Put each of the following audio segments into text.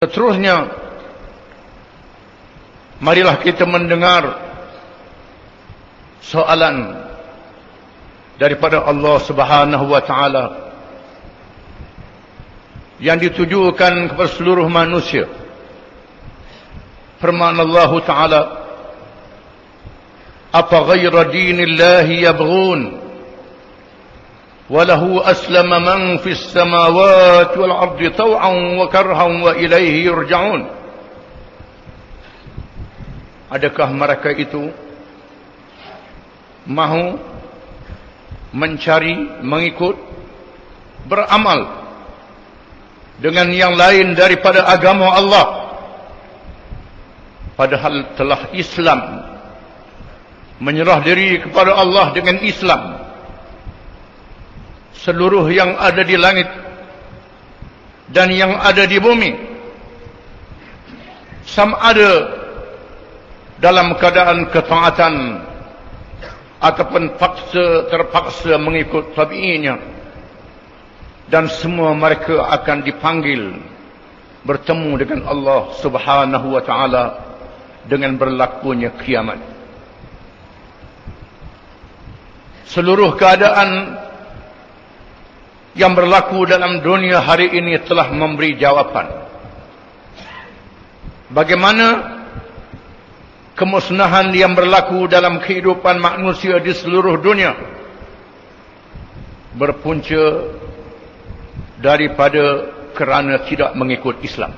Seterusnya, marilah kita mendengar soalan daripada Allah Subhanahu wa taala yang ditujukan kepada seluruh manusia. Firman Allah taala, "Apa ghaira dinillahi yabghun wa lahu aslama man fis samawati wal ardi taw'an wa karhan wa ilaihi yurja'un." Adakah mereka itu mahu mencari, mengikut, beramal dengan yang lain daripada agama Allah, padahal telah Islam, menyerah diri kepada Allah dengan Islam. Seluruh yang ada di langit dan yang ada di bumi sama ada dalam keadaan ketaatan ataupun terpaksa mengikut tabi'inya, dan semua mereka akan dipanggil bertemu dengan Allah Subhanahu wa taala dengan berlakunya kiamat. Seluruh keadaan yang berlaku dalam dunia hari ini telah memberi jawapan. Bagaimana kemusnahan yang berlaku dalam kehidupan manusia di seluruh dunia berpunca daripada kerana tidak mengikut Islam.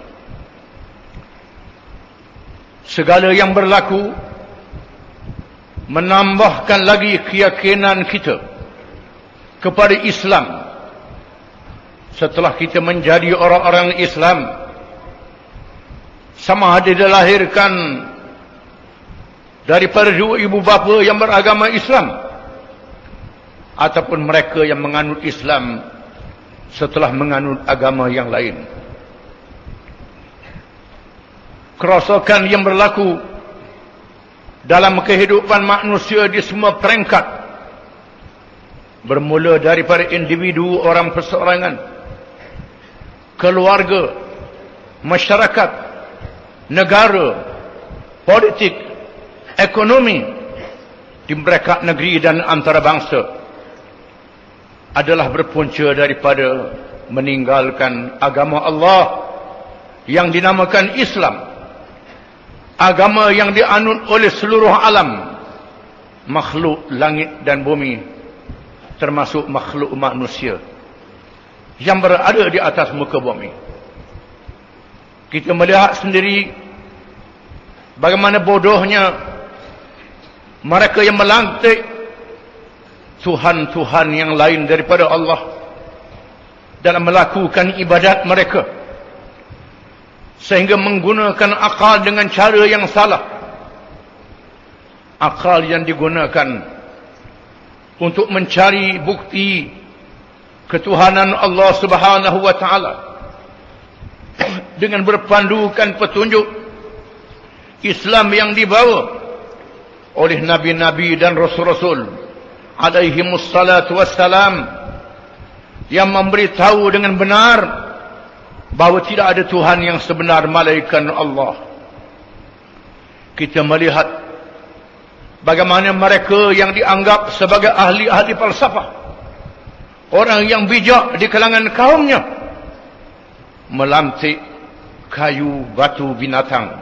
Segala yang berlaku menambahkan lagi keyakinan kita kepada Islam. Setelah kita menjadi orang-orang Islam, sama ada dilahirkan daripada dua ibu bapa yang beragama Islam, ataupun mereka yang menganut Islam setelah menganut agama yang lain. Kerosakan yang berlaku dalam kehidupan manusia di semua peringkat, bermula daripada individu, orang perseorangan, keluarga, masyarakat, negara, politik, ekonomi, di mereka negeri dan antarabangsa, adalah berpunca daripada meninggalkan agama Allah yang dinamakan Islam, agama yang dianut oleh seluruh alam, makhluk langit dan bumi, termasuk makhluk manusia yang berada di atas muka bumi. Kita melihat sendiri bagaimana bodohnya mereka yang melantik Tuhan-Tuhan yang lain daripada Allah dalam melakukan ibadat mereka, sehingga menggunakan akal dengan cara yang salah. Akal yang digunakan untuk mencari bukti ketuhanan Allah Subhanahu wa taala dengan berpandukan petunjuk Islam yang dibawa oleh nabi-nabi dan rasul-rasul alaihimus salatu wassalam, yang memberitahu dengan benar bahawa tidak ada Tuhan yang sebenar melainkan Allah. Kita melihat bagaimana mereka yang dianggap sebagai ahli-ahli falsafah, orang yang bijak di kalangan kaumnya, melantik kayu, batu, binatang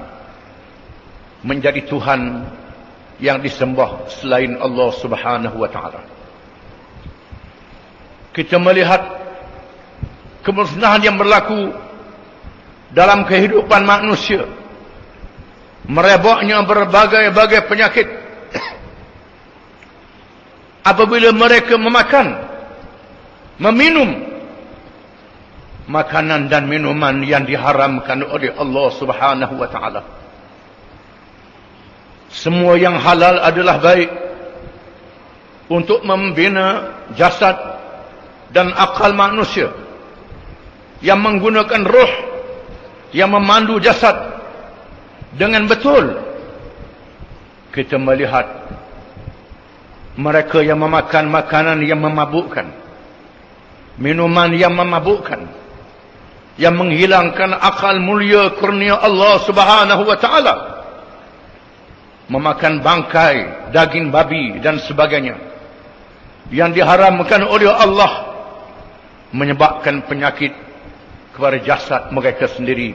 menjadi Tuhan yang disembah selain Allah Subhanahu wa taala. Kita melihat kemusnahan yang berlaku dalam kehidupan manusia, merebaknya berbagai-bagai penyakit apabila mereka memakan, meminum makanan dan minuman yang diharamkan oleh Allah Subhanahu wa taala. Semua yang halal adalah baik untuk membina jasad dan akal manusia, yang menggunakan roh yang memandu jasad dengan betul. Kita melihat mereka yang memakan makanan yang memabukkan, minuman yang memabukkan, yang menghilangkan akal mulia kurnia Allah Subhanahu wa taala, memakan bangkai, daging babi dan sebagainya yang diharamkan oleh Allah, menyebabkan penyakit kepada jasad mereka sendiri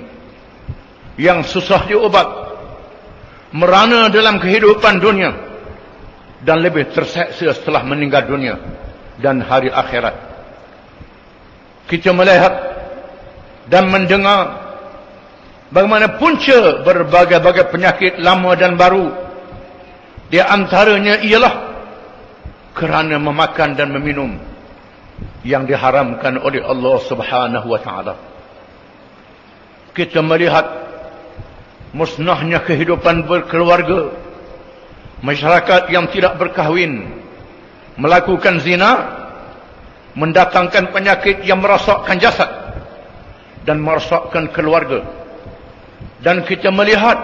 yang susah diobat, merana dalam kehidupan dunia dan lebih terseksa setelah meninggal dunia dan hari akhirat. Kita melihat dan mendengar bagaimana punca berbagai-bagai penyakit lama dan baru. Di antaranya ialah kerana memakan dan meminum yang diharamkan oleh Allah Subhanahu wa taala. Kita melihat musnahnya kehidupan berkeluarga, masyarakat yang tidak berkahwin, melakukan zina, mendatangkan penyakit yang merosakkan jasad dan merosakkan keluarga. Dan kita melihat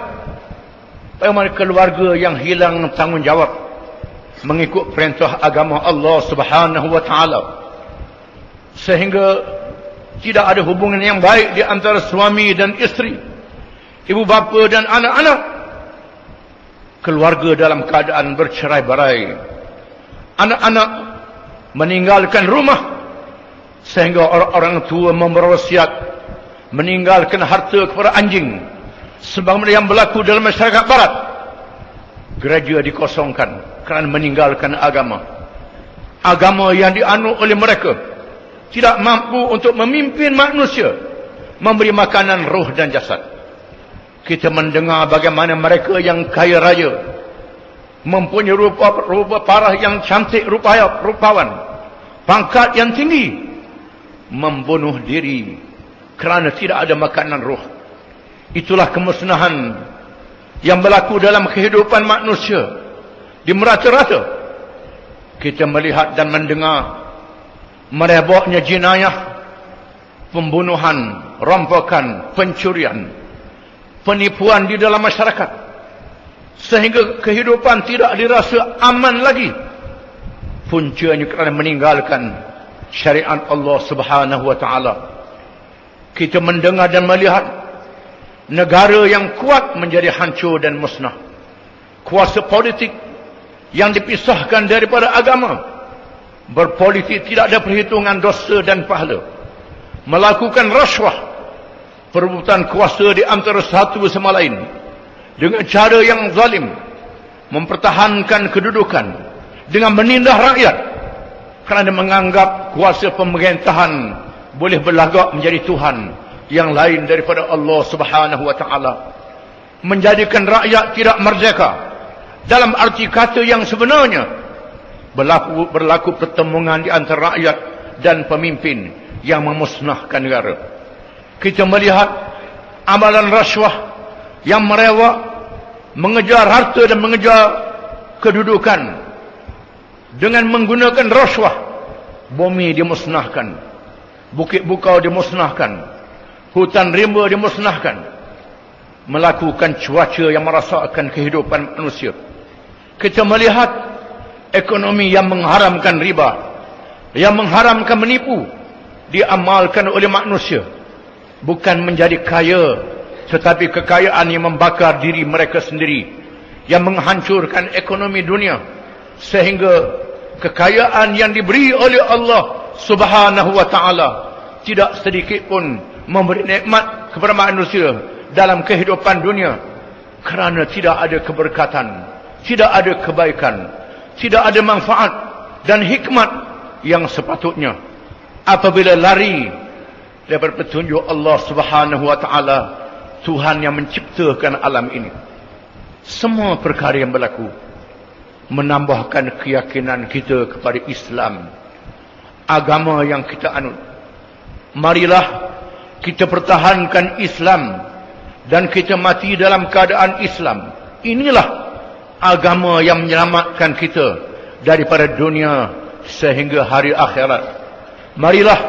bagaimana keluarga yang hilang tanggungjawab mengikut perintah agama Allah Subhanahu wa taala, sehingga tidak ada hubungan yang baik di antara suami dan isteri, ibu bapa dan anak-anak. Keluarga dalam keadaan bercerai-berai, anak-anak meninggalkan rumah, sehingga orang-orang tua memberwasiat meninggalkan harta kepada anjing, sebagaimana yang berlaku dalam masyarakat barat. Gereja dikosongkan kerana meninggalkan agama yang dianut oleh mereka, tidak mampu untuk memimpin manusia, memberi makanan roh dan jasad. Kita mendengar bagaimana mereka yang kaya raya, mempunyai rupa parah yang cantik, rupawan, pangkat yang tinggi, membunuh diri kerana tidak ada makanan roh. Itulah kemusnahan yang berlaku dalam kehidupan manusia di merata-rata. Kita melihat dan mendengar merebaknya jenayah, pembunuhan, rompakan, pencurian, penipuan di dalam masyarakat, sehingga kehidupan tidak dirasa aman lagi. Puncanya kerana meninggalkan syariat Allah Subhanahu wa taala. Kita mendengar dan melihat negara yang kuat menjadi hancur dan musnah. Kuasa politik yang dipisahkan daripada agama, berpolitik tidak ada perhitungan dosa dan pahala, melakukan rasuah, perebutan kuasa di antara satu sama lain dengan cara yang zalim, mempertahankan kedudukan dengan menindas rakyat kerana menganggap kuasa pemerintahan boleh berlagak menjadi Tuhan yang lain daripada Allah Subhanahu wa taala, menjadikan rakyat tidak merdeka dalam arti kata yang sebenarnya. Berlaku pertemuan di antara rakyat dan pemimpin yang memusnahkan negara. Kita melihat amalan rasuah yang merewak, mengejar harta dan mengejar kedudukan dengan menggunakan rasuah. Bumi dimusnahkan, bukit bukau dimusnahkan, hutan rimba dimusnahkan, melakukan cuaca yang merosakkan kehidupan manusia. Kita melihat ekonomi yang mengharamkan riba, yang mengharamkan menipu, diamalkan oleh manusia. Bukan menjadi kaya, tetapi kekayaan yang membakar diri mereka sendiri, yang menghancurkan ekonomi dunia, sehingga kekayaan yang diberi oleh Allah Subhanahu wa taala tidak sedikit pun memberi nikmat kepada manusia dalam kehidupan dunia, kerana tidak ada keberkatan, tidak ada kebaikan, tidak ada manfaat dan hikmat yang sepatutnya apabila lari daripada petunjuk Allah Subhanahu wa taala, Tuhan yang menciptakan alam ini. Semua perkara yang berlaku menambahkan keyakinan kita kepada Islam, agama yang kita anut. Marilah kita pertahankan Islam dan kita mati dalam keadaan Islam. Inilah agama yang menyelamatkan kita daripada dunia sehingga hari akhirat. Marilah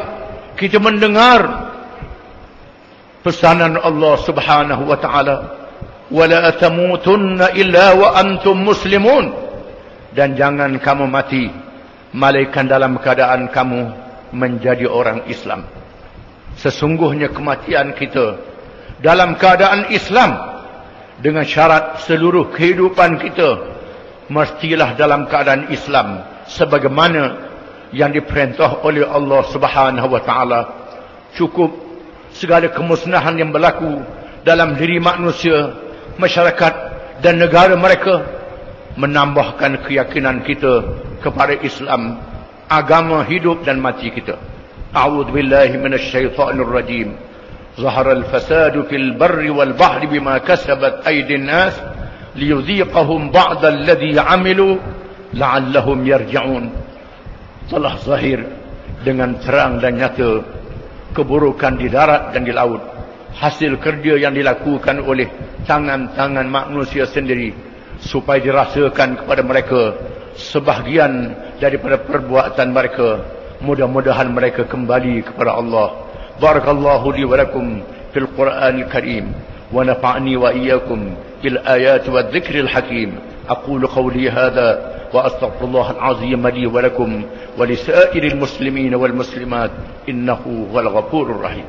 kita mendengar pesanan Allah Subhanahu wa taala, wala tamutunna illa wa antum muslimun, dan jangan kamu mati melainkan dalam keadaan kamu menjadi orang Islam. Sesungguhnya kematian kita dalam keadaan Islam, dengan syarat seluruh kehidupan kita mestilah dalam keadaan Islam, sebagaimana yang diperintah oleh Allah Subhanahu wa taala. Cukup segala kemusnahan yang berlaku dalam diri manusia, masyarakat dan negara mereka menambahkan keyakinan kita kepada Islam, agama hidup dan mati kita. A'udzu billahi minasyaitonir rajim. Zahara al-fasadu fil barri wal bahri bima kasabat aydin nas liyudhiqahum ba'da alladhi 'amilu la'allahum yarji'un. Telah zahir dengan terang dan nyata keburukan di darat dan di laut, hasil kerja yang dilakukan oleh tangan-tangan manusia sendiri, supaya dirasakan kepada mereka sebahagian daripada perbuatan mereka. Mudah-mudahan mereka kembali kepada Allah. Barakallahu li wa lakum fil Qur'anil Karim wa nafa'ni wa iyyakum bil ayati wad dzikril hakim. Aqulu qawli hadha وأستغفر الله العظيم لي ولكم ولسائر المسلمين والمسلمات إنه هو الغفور الرحيم.